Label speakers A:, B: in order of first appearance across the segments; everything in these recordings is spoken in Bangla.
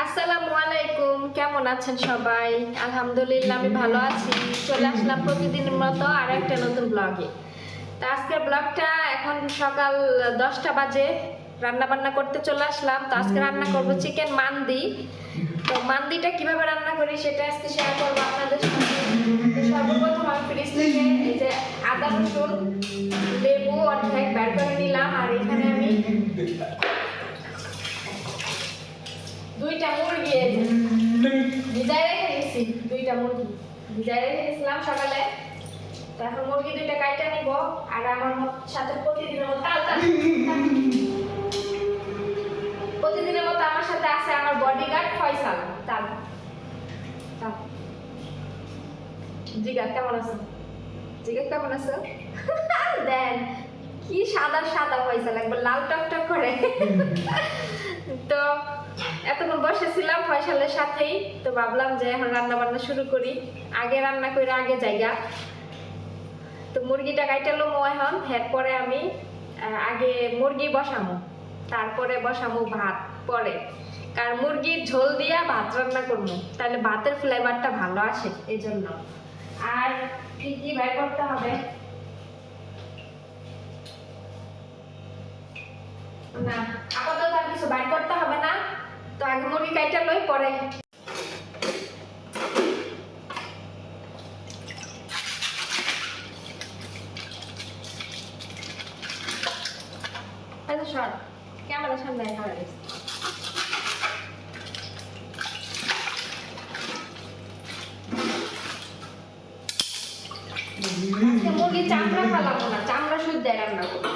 A: আসসালামু আলাইকুম, কেমন আছেন সবাই? আলহামদুলিল্লাহ আমি ভালো আছি। চলে আসলাম প্রতিদিনের মতো আর একটা নতুন ব্লগে। তো আজকের ব্লগটা এখন সকাল 10টা বাজে, রান্না বান্না করতে চলে আসলাম। তো আজকে রান্না করব চিকেন মান্দি। তো মান্দিটা কিভাবে রান্না করি সেটা আজকে শেয়ার করবো আপনাদের সাথে। তো সর্বপ্রথম আমি ফ্রিজ থেকে এই যে আদা রসুন লেবু অর্ধেক বের করে নিলাম, আর এখানে আমি দুইটা মুরগি ভিজায় রেখে দিয়েছি। দুইটা মুরগি ভিজায় রেখে দিয়েছিলাম সকালে। তো এখন মুরগি দুইটা কাইটা নিব। আর আমার সাথে প্রতিদিনের মতো প্রতিদিনের মতো আমার সাথে আছে আমার বডিগার্ড ফয়সাল। তাল জিগা কেমন আছো? জিগা কেমন আছো? দেন কি সাদা সাদা ফয়সাল, একবার লাল টকটক করে। তো এতক্ষণ বসেছিলাম ফয়সালের সাথেই, তো ভাবলাম যে এখন রান্না বান্না শুরু করি। আগে রান্না করে আগে জায়গা। তো মুরগিটা কাইটালো এখন, এরপরে আমি আগে মুরগি বসামো, তারপরে বসামো ভাত পরে। কারণ মুরগির ঝোল দিয়া ভাত রান্না করবো, তাহলে ভাতের ফ্লেভারটা ভালো আসে এই জন্য। আর কি কি বের করতে হবে না, আপাতত আর কিছু বাইর করতে হবে না। তো আগে মুরগি কাইটা লই, পরে শর্ট ক্যামেরার সামনে খাওয়া গেছে। মুরগি চামড়া ফালাবো না, চামড়া শুদ্ধ রান্না করবো।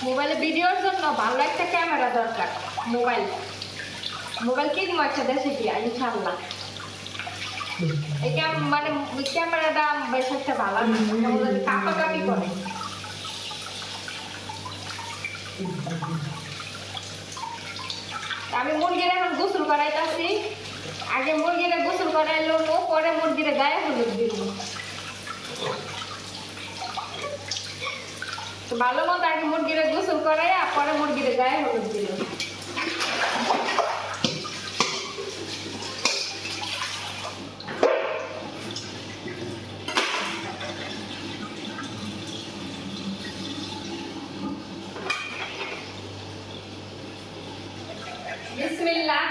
A: মোবাইলে ভিডিওর জন্য ভালো একটা ক্যামেরা দরকার। মোবাইল কিনবো একটা দেশে গিয়া ইনশাআল্লাহ। এই মানে ক্যামেরাটা বেশ একটা ভালো না, কাপাকাপি করে। আমি মুরগির এখন গোসল করাইতেছি। আগে মুরগিরে গোসল করাইলো, পরে মুরগিরে গায়ে হলুদ দিব। তো ভালো মতো আগে মুরগিরে গোসল করাইয়া পরে মুরগিরে গায়ে হলুদ দিল। বিসমিল্লাহ।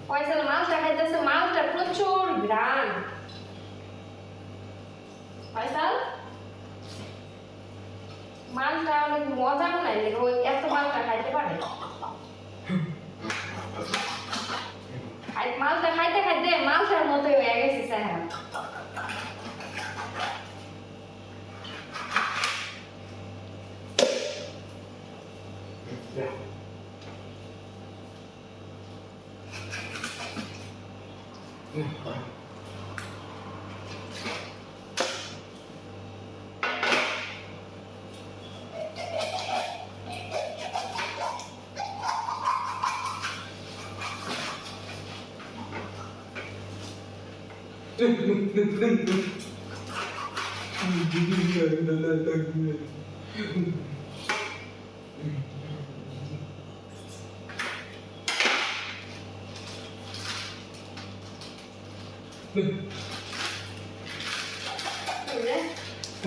A: ফয়সাল মাছটা খাইতেছে, মাছটা প্রচুর গ্রান। ফয়সাল মাছটা অনেক মজা মনে হয়, ওই এত মাছটা খাইতে পারে। মাছটা খাইতে খাইতে মাছের মতোই হয়ে গেছে চেহারা।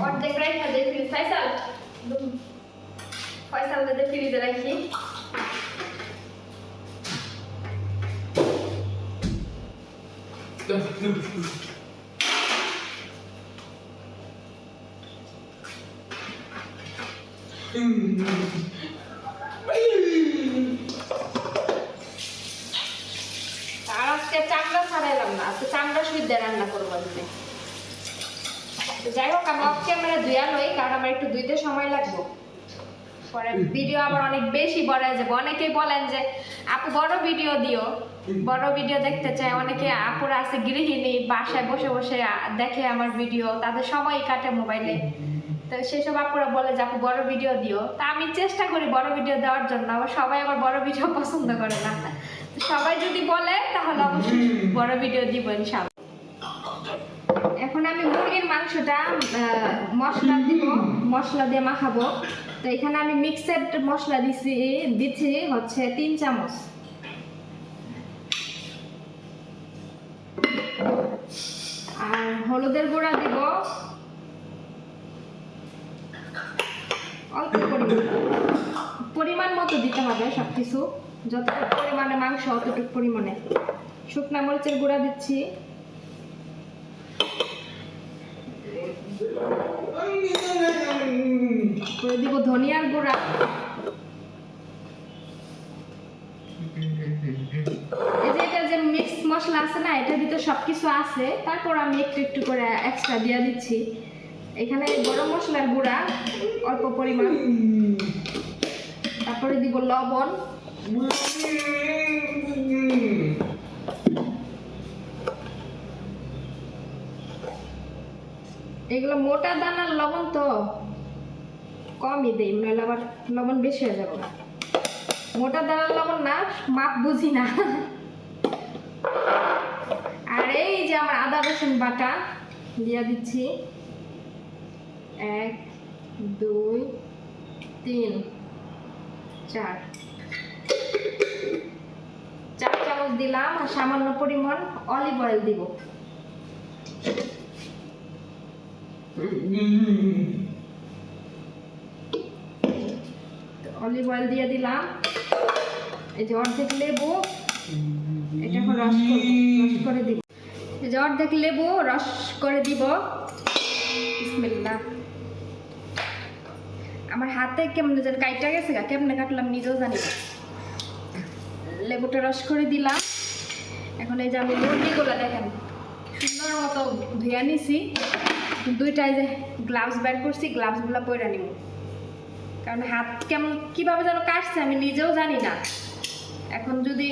A: অর্ধেক রাখা দিয়ে ফ্রিজ ফয়সাল দাদা ফ্রিজে রাখি। আর আজকে চামড়া ছাড়াইলাম না, আজকে চামড়া সুইট দিয়ে রান্না করবো আজকে। যাই হোক আমি অফ ক্যামেরা ধুয়া লই, কারণ আমার একটু ধুইতে সময় লাগবে, পরে ভিডিও আবার অনেক বেশি বড় হয়ে যাবে। অনেকেই বলেন যে আপু বড় ভিডিও দিও, বড় ভিডিও দেখতে চাই। অনেকে আপুরা আছে গৃহিণী, বাসায় বসে বসে দেখে আমার ভিডিও, তাদের সময় কাটে মোবাইলে, তো সেসব আপুরা বলে যে আপু বড় ভিডিও দিও। তা আমি চেষ্টা করি বড় ভিডিও দেওয়ার জন্য, আবার সবাই আবার বড় ভিডিও পছন্দ করে না। সবাই যদি বলে তাহলে অবশ্যই বড় ভিডিও দিব ইনশাআল্লাহ। এখন আমি মুরগির মাংসটা মশলা দিব, মশলা দিয়ে মাখাবো। তো এখানে আমি মিক্সড মশলা দিচ্ছি হচ্ছে 3 চামচ। আর হলুদের গুঁড়া দিব অল্প পরিমাণ মতো দিতে হবে সবকিছু, যতটুকু পরিমাণে মাংস অতটুকু পরিমাণে। শুকনা মরিচের গুঁড়া দিচ্ছি, করে দিব ধনিয়ার গুঁড়া, এই যে এটা যে মিক্স মশলা আছে না, এটার ভিতরে সবকিছু আছে, তারপর আমি একটু একটু করে এক্সট্রা দিয়ে দিচ্ছি। এখানে গরম মশলার গুঁড়া অল্প পরিমাণ, তারপরে দিব লবণ, এগুলো মোটা দানার লবণ তো কমই দেই, নাহলে আবার লবণ বেশি হয়ে যাবে। মোটা দানার লবণ না, মাপ বুঝি না। আর এই যে আমার আদা রসুন বাটা দিয়ে দিচ্ছি, 1 2 3 4 চামচ দিলাম। আর সামান্য পরিমাণ অলিভ অয়েল দিব। অলিভ অয়েল দিয়ে দিলাম। এই যে অর্ধেক লেবু, এটা এখন রস করে দিব। এই যে অর্ধেক লেবু রস করে দিব। বিসমিল্লাহ। আমার হাতে কেমনে যেন কাইটা গেছে, কেমনে কাটলাম নিজেও জানি না। লেবুটা রস করে দিলাম। এখন এই যে আমি মুরগিগুলো দেখেন সুন্দর মতো ধুয়ে নিছি, দুইটাই যে গ্লাভস বের করছি, গ্লাভসগুলো পরে নিব, কারণ হাত কেমন কিভাবে যেন কাটছে আমি নিজেও জানি না। এখন যদি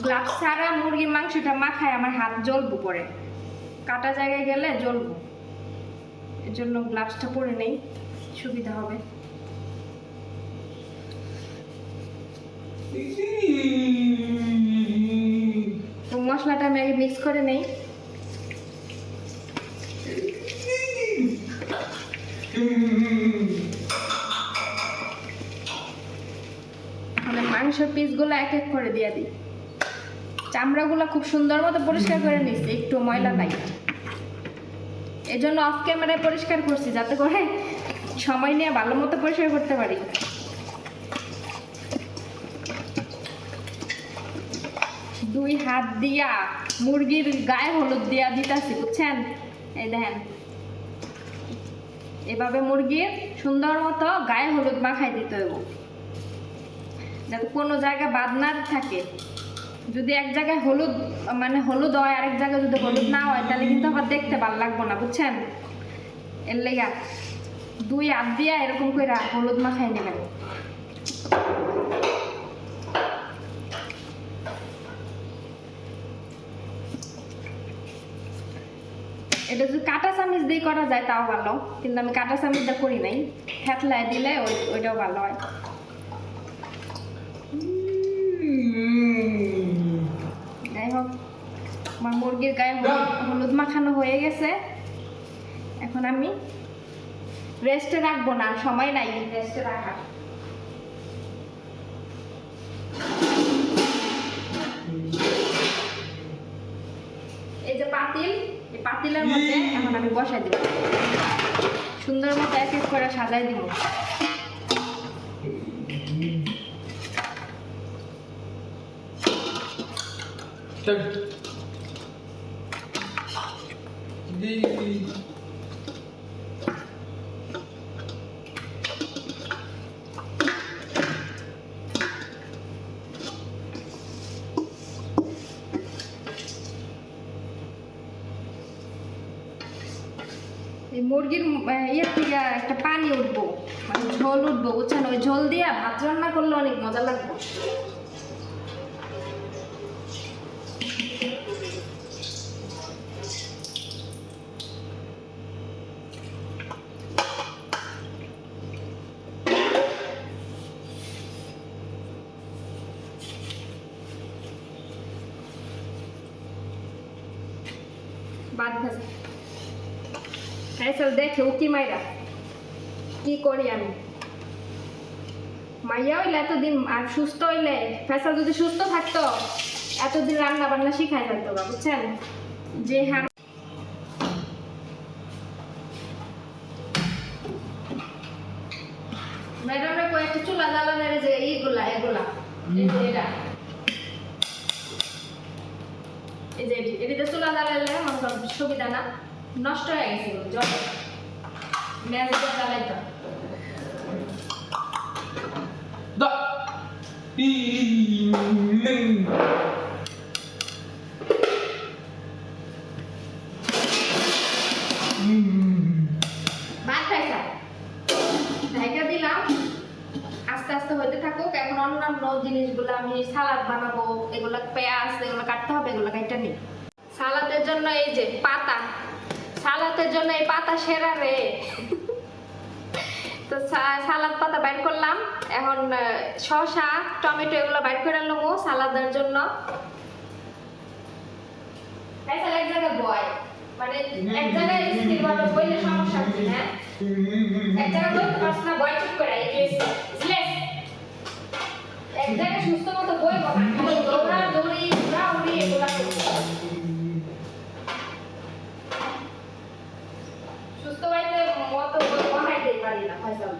A: গ্লাভস ছাড়া মুরগির মাংসটা মাখায় আমার হাত জ্বলবো, পরে কাটা জায়গায় গেলে জ্বলবো, এর জন্য গ্লাভসটা পরে নেই, সুবিধা হবে। তো মশলাটা আমি আগে মিক্স করে নেই। মাংসের পিসগুলো এক এক করে দিয়ে দিই। চামড়াগুলো খুব সুন্দর মতো পরিষ্কার করে নিচ্ছি, একটু ময়লা নাই, এই জন্য অফ ক্যামেরায় পরিষ্কার করছি, যাতে করে সময় নিয়ে ভালো মতো পরিষ্কার করতে পারি। দুই হাত দিয়া মুরগির গায়ে হলুদ দিয়া দিতেছি, বুঝছেন? এই দেখেন, এভাবে মুরগির সুন্দর মতো গায়ে হলুদ মাখাই দিতে হইব, যাতে কোনো জায়গায় বাদ না থাকে। যদি এক জায়গায় হলুদ মানে হলুদ হয়, আরেক জায়গায় যদি হলুদ না হয়, তাহলে কিন্তু আবার দেখতে ভালো লাগবে না, বুঝছেন? এর লেগা দুই হাত দিয়া এরকম করে হলুদ মাখাই নেবেন। এটা যদি কাঁটা চামিচ দিয়ে করা যায় তাও ভালো, কিন্তু আমি কাঁটা চামিচটা করি নাই, থেতলায় দিলে ওইটাও ভালো হয়। যাই হোক, আমার মুরগির গায়ে হলুদ মাখানো হয়ে গেছে। এখন আমি রেস্টে রাখবো না, সময় নাই রেস্টে রাখার। এই যে পাতিল, এই পাতিলের মধ্যে এখন আমি বসাই দিব, সুন্দর মতো এক এক করে সাজাই দিব। মুরগির ইয়ের থেকে একটা পানি উঠবো, মানে ঝোল উঠবো, বুঝছেন? ওই ঝোল দিয়ে ভাত রান্না করলে অনেক মজা লাগবে। বাদ ভাজা ফেসাল দেখে উকি মাইরা কি করি আমি। মাইয়া হইলে এতদিন, আর সুস্থ হইলে, ফেসাল যদি সুস্থ থাকতো এতদিন রান্না বান্না শিখাই থাকতো না, বুঝছেন? যে ম্যাডামরা কয়েকটা চুলা জ্বালানোর যে এগুলা এই যে এটিতে চুলা জ্বালালে আমার সুবিধা না, নষ্ট হয়ে গেছে জল মেয়াজটা জ্বালাইতাম। ঢাকা দিলাম, আস্তে আস্তে হইতে থাকুক। এখন অন্যান্য জিনিসগুলো আমি সালাদ বানাবো, এগুলো পেঁয়াজ এগুলো কাটতে হবে, এগুলো কাটতে নিই। সালাদের জন্য এই যে পাতা, সালাদের জন্য এই পাতা সেরা রে। তো সালাদ পাতা বাইর করলাম, এখন শসা টমেটো এগুলো বাইর করে নেবো সালাদের জন্য। এক জায়গায় বয়, মানে এক জায়গায় স্থিরভাবে বইলে সমস্যা হচ্ছে, হ্যাঁ? এক জায়গায় বলতে পারছ না, বয় ঠিক করে এক জায়গায় সুস্থ মতো বই বনা, দৌড়া দৌড়ি উড়া উড়ি এগুলা সুস্থ বাইতে মতো বই বনাইতে পারি না ফয়সাল।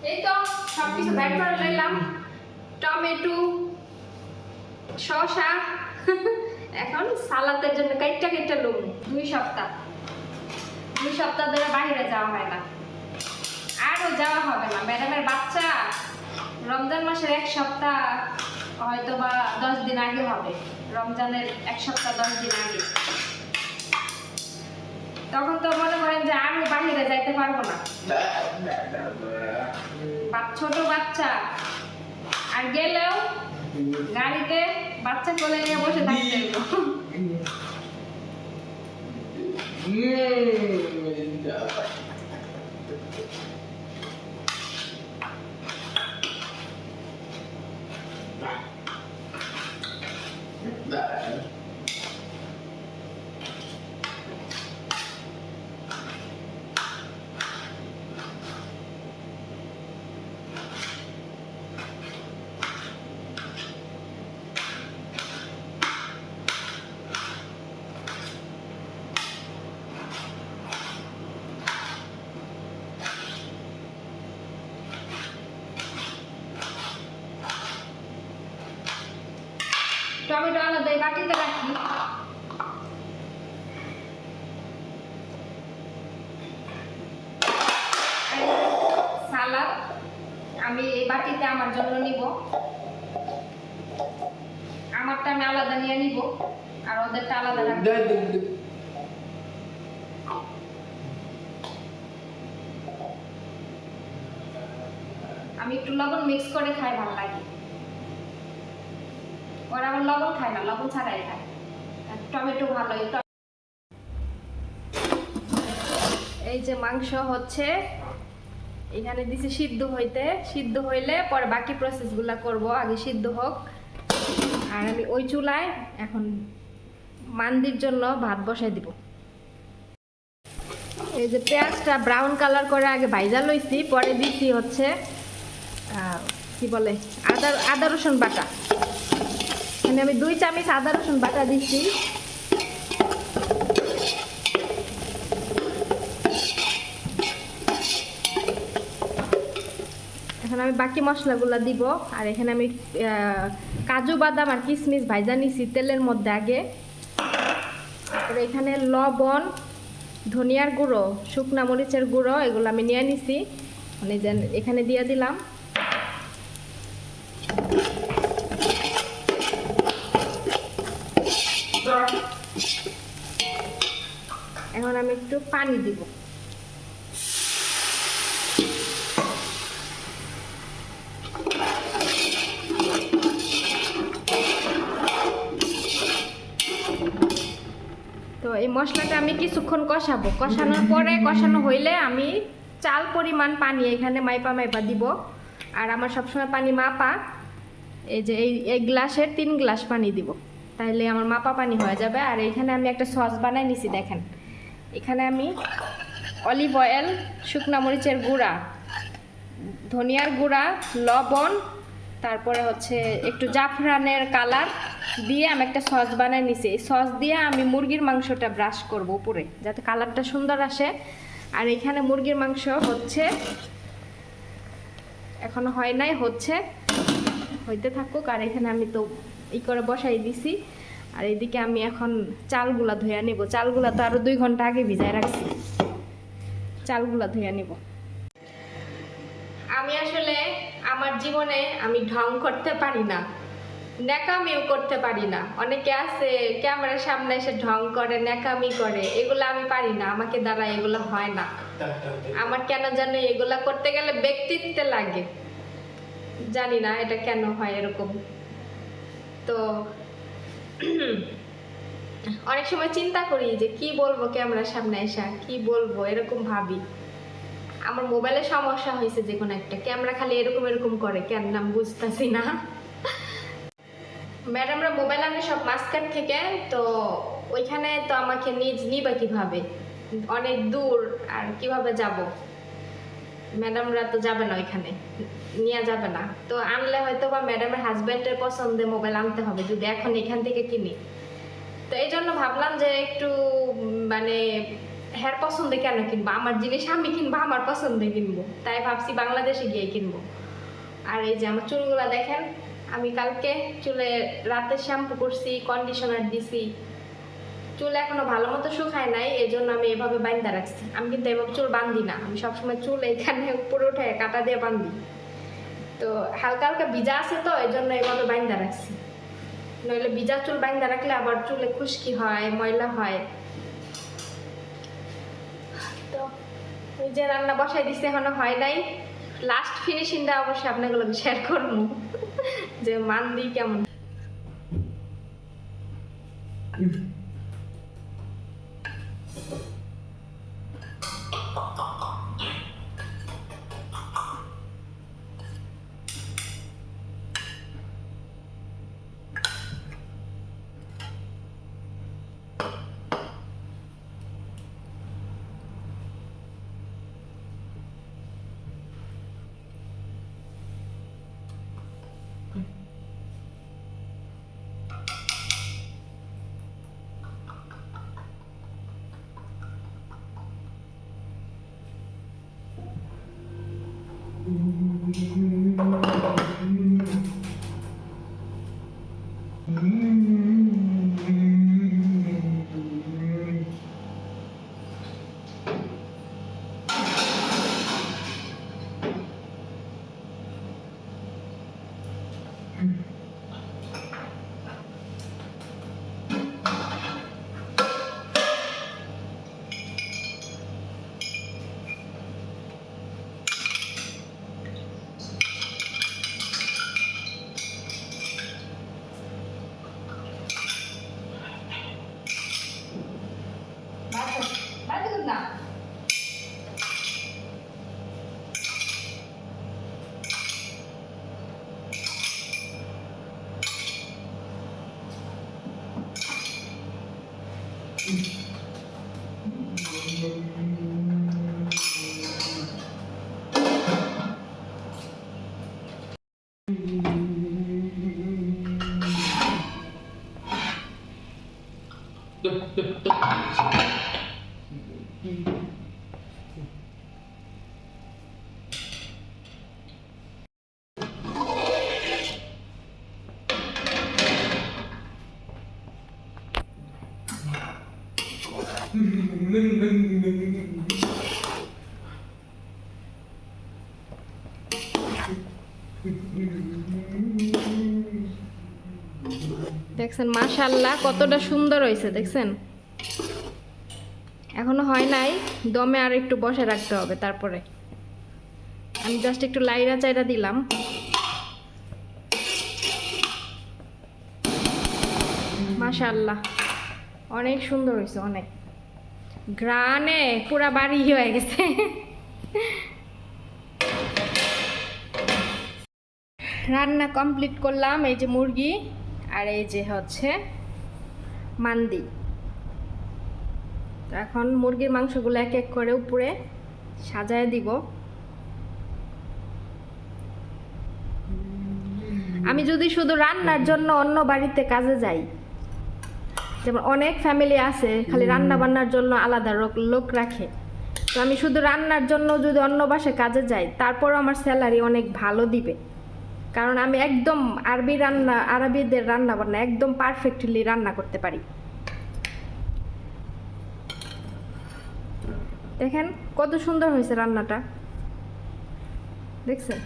A: এই তো সবকিছু ব্যাট করে নিলাম, টমেটো শসা। এখন সালাদের জন্য কাইটটা কাইটটা লুম। 2 সপ্তাহ ধরে বাইরে যাওয়া হয় না, আরও যাওয়া হবে না। ম্যাডামের বাচ্চা রমজান মাসের 1 সপ্তাহ হয়তো বা 10 দিন আগে হবে, রমজানের 1 সপ্তাহ 10 দিন আগে। তখন তো মনে করেন যে আমি বাইরে যাইতে পারবো না, ছোট বাচ্চা, আর গেলেও গাড়িতে বাচ্চা কোলে নিয়ে বসে থাকতে হইব। টমেটো আলাদা বাটিতে রাখি। কালার। আমি এই বাটিতে আমার জন্য নিব, আমারটা আমি আলাদা নিয়ে নিব আর ওদেরটা আলাদা রাখবো। আমি একটু লবণ মিক্স করে খাই, ভালো লাগে। ওরা আবার লবণ খায় না, লবণ ছাড়াই খায়। টমেটো ভালো। এই যে মাংস হচ্ছে, এখানে দিছি সিদ্ধ হইতে, সিদ্ধ হইলে পরে বাকি প্রসেসগুলো করব, আগে সিদ্ধ হোক। আর আমি ওই চুলায় এখন মান্দির জন্য ভাত বসাই দিব। এই যে পেঁয়াজটা ব্রাউন কালার করে আগে ভাইজা লইছি, পরে দিছি হচ্ছে কি বলে আদা রসুন বাটা। এখানে আমি 2 চামচ আদা রসুন বাটা দিচ্ছি। এখন আমি বাকি মশলাগুলো দিব। আর এখানে আমি কাজু বাদাম আর কিশমিশ ভাইজা নিছি তেলের মধ্যে আগে। তারপরে এখানে লবণ, ধনিয়ার গুঁড়ো, শুকনা মরিচের গুঁড়ো এগুলো আমি নিয়ে নিছি, মানে যে এখানে দিয়ে দিলাম। এখন আমি একটু পানি দিব। তো এই মশলাটা আমি কিছুক্ষণ কষাবো, কষানোর পরে কষানো হইলে আমি চাল পরিমাণ পানি এখানে মাইপা দিব। আর আমার সবসময় পানি মাপা, এই যে এই গ্লাসের 3 গ্লাস পানি দিব, তাইলে আমার মাপা পানি হয়ে যাবে। আর এইখানে আমি একটা সস বানাই নিছি, দেখেন এখানে আমি অলিভ অয়েল, শুকনা মরিচের গুঁড়া, ধনিয়ার গুঁড়া, লবণ, তারপরে হচ্ছে একটু জাফরানের কালার দিয়ে আমি একটা সস বানাই নিছি। এই সস দিয়ে আমি মুরগির মাংসটা ব্রাশ করব উপরে, যাতে কালারটা সুন্দর আসে। আর এখানে মুরগির মাংস হচ্ছে, এখনো হয় নাই, হইতে থাকুক। আর এখানে আমি তো করে বসাই দিছি। আর এইদিকে আমি এখন চালগুলা ধুয়ে নেব। চালগুলা তো আরো 2 ঘন্টা আগে ভিজায় রাখছি, চালগুলা ধুয়ে নেব। আমি আসলে আমার জীবনে আমি ঢং করতে পারি না, ন্যাকামিও করতে পারি না। অনেকে আছে ক্যামেরার সামনে এসে ঢং করে, ন্যাকামি করে, এগুলো আমি পারি না, আমাকে দ্বারা এগুলো হয় না। আমার কেন জানো এগুলা করতে গেলে ব্যক্তিত্বে লাগে, জানি না এটা কেন হয় এরকম। তো অনেক সময় চিন্তা করি যে কি বলবো ক্যামেরার সামনে এসে, কি বলবো, এরকম ভাবি। আমার মোবাইলে সমস্যা হয়েছে, যে কোনো একটা ক্যামেরা খালি এরকম করে, কেন নাম বুঝতেছি না। ম্যাডামরা মোবাইল আনে সব মাস্কাট থেকে, তো ওইখানে তো আমাকে নিবা কিভাবে, অনেক দূর, আর কিভাবে যাব? ম্যাডামরা তো যাবে না, ওইখানে নিয়ে যাবে না। তো আনলে হয়তো বা ম্যাডামের হাজব্যান্ডের পছন্দে মোবাইল আনতে হবে, যদি এখন এখান থেকে কিনি। তো এই জন্য ভাবলাম যে একটু মানে হ্যার পছন্দে কেন কিনবো, আমার জিনিস আমি কিনবো, আমার পছন্দে কিনবো, তাই ভাবছি বাংলাদেশে গিয়ে কিনবো। আর এই যে আমার চুলগুলা দেখেন, আমি কালকে চুলে রাতে শ্যাম্পু করছি, কন্ডিশনার দিছি, চুল এখনো ভালো মতো শুকায় নাই, এই জন্য আমি এভাবে বাঁধা রাখছি। আমি কিন্তু এভাবে চুল বাঁধি না, আমি সবসময় চুল এইখানে উপরে উঠে কাটা দিয়ে বাঁধি। তো হালকা হালকা ভিজা আছে, তো এই জন্য এভাবে বাঁধা রাখছি। নইলে ভিজা চুল বাঁধা রাখলে আবার চুলে খুশকি হয়, ময়লা হয়। তো ওই যে রান্না বসাই দিচ্ছে, এখনো হয় নাই। লাস্ট ফিনিশিংটা অবশ্যই আপনাগুলোকে শেয়ার করবো যে মান্দি কেমন। দেখছেন মাশাআল্লাহ কতটা সুন্দর হয়েছে, দেখছেন? এখনো হয় নাই, দমে আর একটু বসে রাখতে হবে। তারপরে আমি জাস্ট একটু লাইরা চাইরা দিলাম। মাশাআল্লাহ অনেক সুন্দর হয়েছে, অনেক ঘ্রাণে পুরা বাড়ি হয়ে গেছে। রান্না কমপ্লিট করলাম। এই যে মুরগি আর এই যে হচ্ছে মান্দি। তো এখন মুরগির মাংসগুলো এক এক করে উপরে সাজায় দিব। আমি যদি শুধু রান্নার জন্য অন্য বাড়িতে কাজে যাই, যেমন অনেক ফ্যামিলি আছে খালি রান্না বান্নার জন্য আলাদা লোক রাখে, তো আমি শুধু রান্নার জন্য যদি অন্য বাসায় কাজে যাই তারপরও আমার স্যালারি অনেক ভালো দিবে, কারণ আমি একদম আরবিদের রান্না বান্না একদম পারফেক্টলি রান্না করতে পারি। দেখেন কত সুন্দর হয়েছে রান্নাটা, দেখছেন?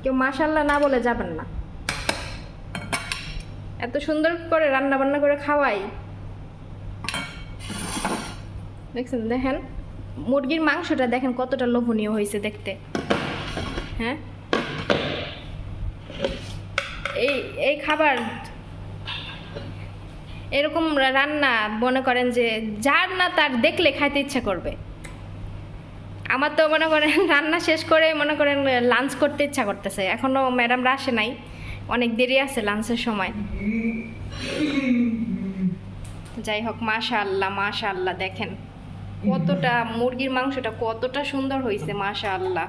A: কেউ মাশাআল্লাহ না বলে যাবেন না, এত সুন্দর করে রান্না বান্না করে খাওয়াই। দেখছেন? দেখেন মুরগির মাংসটা দেখেন কতটা লোভনীয় হয়েছে দেখতে। হ্যাঁ, এই খাবার এরকম রান্না মনে করেন যে যার না তার দেখলে খাইতে ইচ্ছা করবে। আমার তো মনে করেন রান্না শেষ করে মনে করেন লাঞ্চ করতে ইচ্ছা করতেছে। এখনো ম্যাডামরা আসে নাই, অনেক দেরি আছে লাঞ্চের সময়। যাই হোক, মাশাআল্লাহ মাশাআল্লাহ, দেখেন কতটা মুরগির মাংসটা কতটা সুন্দর হয়েছে, মাশাআল্লাহ।